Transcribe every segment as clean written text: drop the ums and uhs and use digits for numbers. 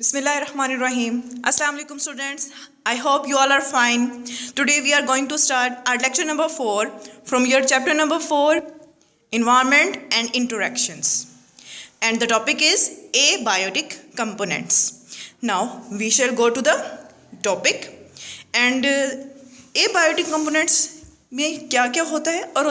Bismillahirrahmanirrahim. Assalamu alaikum students. I hope you all are fine. Today we are going to start our lecture number 4 from your chapter number 4, Environment and Interactions. And the topic is abiotic components. Now we shall go to the topic. And abiotic components में क्या क्या होता है और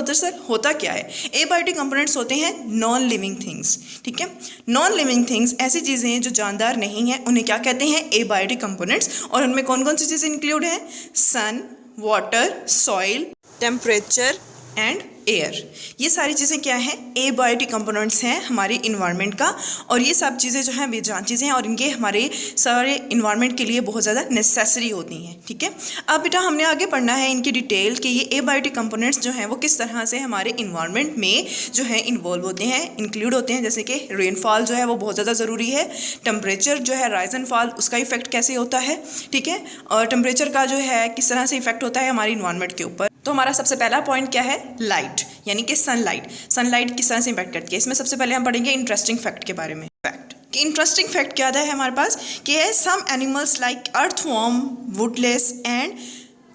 होता क्या है। Abiotic components होते हैं नॉन लिविंग थिंग्स, ठीक है। नॉन लिविंग थिंग्स ऐसी चीज़ें हैं जो जानदार नहीं हैं, उन्हें क्या कहते हैं, एबायोटिक कंपोनेंट्स। और उनमें कौन कौन सी चीज़ें इंक्लूड हैं, sun, water, soil, temperature and air. ये सारी चीज़ें क्या हैं, एबायोटिक कंपोनेंट्स हैं हमारे इन्वायरमेंट का। और ये सब चीज़ें जो हैं बेजान चीज़ें हैं और इनके हमारे सारे इन्वायरमेंट के लिए बहुत ज़्यादा नेसेसरी होती हैं, ठीक है। अब बेटा हमने आगे पढ़ना है इनकी डिटेल कि ये एबायोटिक कंपोनेंट्स जो हैं वो किस तरह से हमारे इन्वायरमेंट में जो है इन्वॉल्व होते हैं, इंक्लूड होते हैं। जैसे कि रेनफॉल जो है वो बहुत ज़्यादा ज़रूरी है, टेम्परेचर जो है राइज एंड फॉल उसका इफेक्ट कैसे होता है, ठीक है। और टेम्परेचर का जो है किस तरह से इफेक्ट होता है हमारे इन्वायरमेंट के ऊपर। तो हमारा सबसे पहला पॉइंट क्या है, लाइट, यानी कि सनलाइट। सनलाइट किस तरह से इम्पैक्ट करती है, इसमें सबसे पहले हम पढ़ेंगे इंटरेस्टिंग फैक्ट के बारे में। फैक्ट कि इंटरेस्टिंग फैक्ट क्या है हमारे पास कि है some animals like earthworm, woodlice and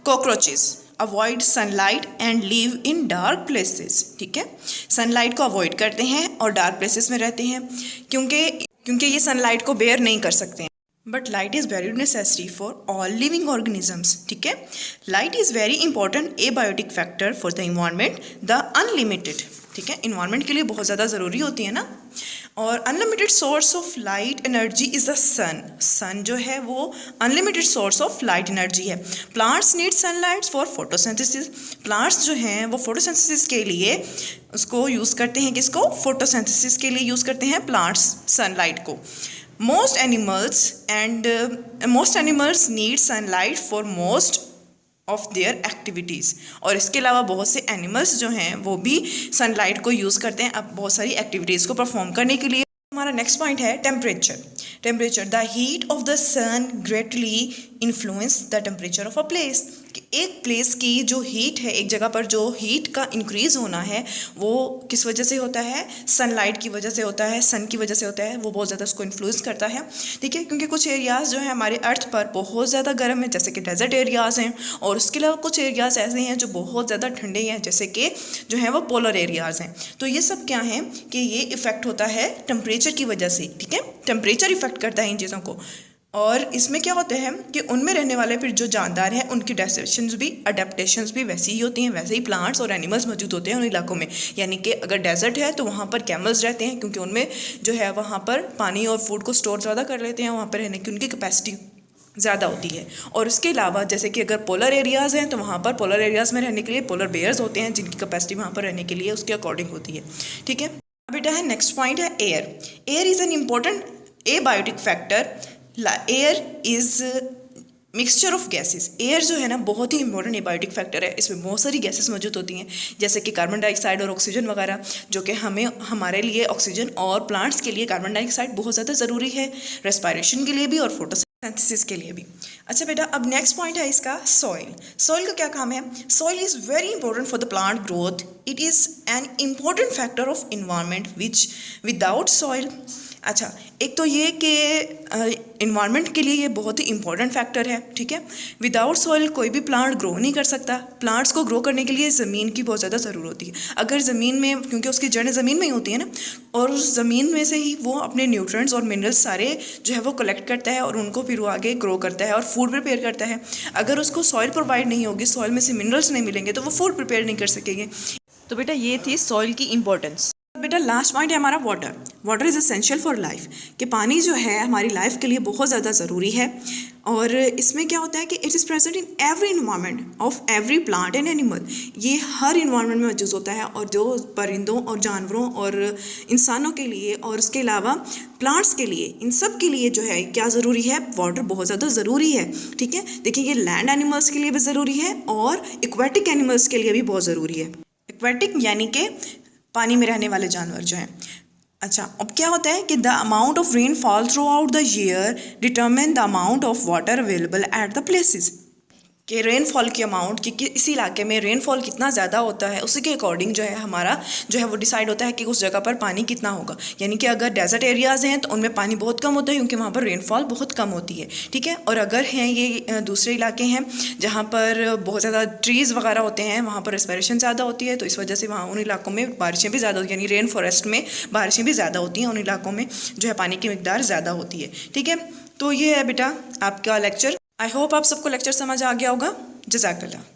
cockroaches avoid sunlight and live in dark places, ठीक है। सनलाइट को अवॉइड करते हैं और डार्क प्लेसेस में रहते हैं क्योंकि ये सनलाइट को बेयर नहीं कर सकते हैं। But light is very necessary for all living organisms, ठीक है। Light is very important abiotic factor for the environment, the unlimited, ठीक है। इन्वायरमेंट के लिए बहुत ज़्यादा ज़रूरी होती है ना। और unlimited source of light energy is the sun. Sun जो है वो unlimited source of light energy है। Plants need sunlight for photosynthesis. Plants जो हैं वो फोटोसिंथेसिस के लिए उसको यूज़ करते हैं, किसको, फोटोसिंथेसिस के लिए यूज़ करते हैं प्लांट्स सनलाइट को। Most animals need sunlight for most of their activities। और इसके अलावा बहुत से एनिमल्स जो हैं वो भी सनलाइट को यूज़ करते हैं अब बहुत सारी एक्टिविटीज़ को परफॉर्म करने के लिए। हमारा नेक्स्ट पॉइंट है temperature. Temperature, the heat of the sun greatly influence the temperature of a place. कि एक प्लेस की जो हीट है, एक जगह पर जो हीट का इंक्रीज़ होना है वो किस वजह से होता है, सनलाइट की वजह से होता है, सन की वजह से होता है। वो बहुत ज़्यादा उसको इन्फ्लुएंस करता है, ठीक है। क्योंकि कुछ एरियाज़ जो है हमारे अर्थ पर बहुत ज़्यादा गर्म है, जैसे कि डेजर्ट एरियाज़ हैं, और उसके अलावा कुछ एरियाज़ ऐसे हैं जो बहुत ज़्यादा ठंडे हैं, जैसे कि जो है वो पोलर एरियाज़ हैं। तो ये सब क्या हैं कि ये इफ़ेक्ट होता है टेम्परेचर की वजह से, ठीक है। टेम्परेचर इफ़ेक्ट करता है इन चीज़ों को। और इसमें क्या होते हैं कि उनमें रहने वाले फिर जो जानदार हैं उनकी अडेप्टेशंस भी वैसी ही होती हैं, वैसे ही प्लांट्स और एनिमल्स मौजूद होते हैं उन इलाकों में। यानी कि अगर डेजर्ट है तो वहाँ पर कैमल्स रहते हैं, क्योंकि उनमें जो है वहाँ पर पानी और फूड को स्टोर ज़्यादा कर लेते हैं, वहाँ पर रहने की उनकी कैपेसिटी ज़्यादा होती है। और उसके अलावा जैसे कि अगर पोलर एरियाज़ हैं तो वहाँ पर पोलर एरियाज़ में रहने के लिए पोलर बेयर्स होते हैं, जिनकी कैपेसिटी वहाँ पर रहने के लिए उसके अकॉर्डिंग होती है, ठीक है। अब बेटा है नेक्स्ट पॉइंट है air. Air is an important abiotic factor. Air is mixture of gases. Air जो है ना बहुत ही इंपॉर्टेंट एबायोटिक फैक्टर है। इसमें बहुत सारी गैसेस मौजूद होती हैं, जैसे कि कार्बन डाइऑक्साइड और ऑक्सीजन वगैरह, जो कि हमारे लिए ऑक्सीजन और प्लांट्स के लिए कार्बन डाइऑक्साइड बहुत ज़्यादा ज़रूरी है, रेस्पिरेशन के लिए भी और फोटोसिंथेसिस के लिए भी। अच्छा बेटा, अब नेक्स्ट पॉइंट है इसका सॉइल। सॉइल का क्या काम है, soil is very important for the plant growth. It is an important factor of environment which without soil. अच्छा, एक तो ये कि इन्वायरमेंट के लिए ये बहुत ही इंपॉर्टेंट फैक्टर है, ठीक है। विदाउट सॉइल कोई भी प्लांट ग्रो नहीं कर सकता। प्लांट्स को ग्रो करने के लिए ज़मीन की बहुत ज़्यादा ज़रूरत होती है। अगर ज़मीन में, क्योंकि उसकी जड़ें ज़मीन में ही होती है ना, और उस ज़मीन में से ही वो अपने न्यूट्रिएंट्स और मिनरल्स सारे जो है वो कलेक्ट करता है और उनको फिर वो आगे ग्रो करता है और फूड प्रिपेयर करता है। अगर उसको सॉइल प्रोवाइड नहीं होगी, सॉइल में से मिनरल्स नहीं मिलेंगे तो वो फूड प्रिपेयर नहीं कर सकेंगे। तो बेटा ये थी सॉइल की इंपॉर्टेंस। बेटा लास्ट पॉइंट है हमारा water. Water is essential for life, कि पानी जो है हमारी लाइफ के लिए बहुत ज़्यादा ज़रूरी है। और इसमें क्या होता है कि it is present in every environment of every plant and animal. ये हर इन्वायरमेंट में मौजूद होता है, और जो परिंदों और जानवरों और इंसानों के लिए और उसके अलावा प्लांट्स के लिए, इन सब के लिए जो है क्या ज़रूरी है, वाटर बहुत ज़्यादा ज़रूरी है, ठीक है। देखिए ये लैंड एनिमल्स के लिए भी ज़रूरी है और एक्वेटिक एनिमल्स के लिए भी बहुत ज़रूरी है। एक्वेटिक यानी कि पानी में रहने वाले जानवर जो हैं। अच्छा, अब क्या होता है कि the amount of rain fall through out the year determine the amount of water available at the places. कि रेनफॉल की अमाउंट कि इसी इलाके में रेनफॉल कितना ज़्यादा होता है, उसी के अकॉर्डिंग जो है हमारा जो है वो डिसाइड होता है कि उस जगह पर पानी कितना होगा। यानी कि अगर डेजर्ट एरियाज़ हैं तो उनमें पानी बहुत कम होता है क्योंकि वहाँ पर रेनफॉल बहुत कम होती है, ठीक है। और अगर हैं ये दूसरे इलाके हैं जहाँ पर बहुत ज़्यादा ट्रीज़ वगैरह होते हैं, वहाँ पर रेस्पिरेशन ज़्यादा होती है, तो इस वजह से वहाँ उन इलाकों में बारिशें भी ज़्यादा होती हैं, यानी रेन फॉरेस्ट में बारिशें भी ज़्यादा होती हैं, उन इलाकों में जो है पानी की मिकदार ज़्यादा होती है, ठीक है। तो ये है बेटा आपका लेक्चर। आई होप आप सबको लेक्चर समझ आ गया होगा। जज़ाकल्लाह।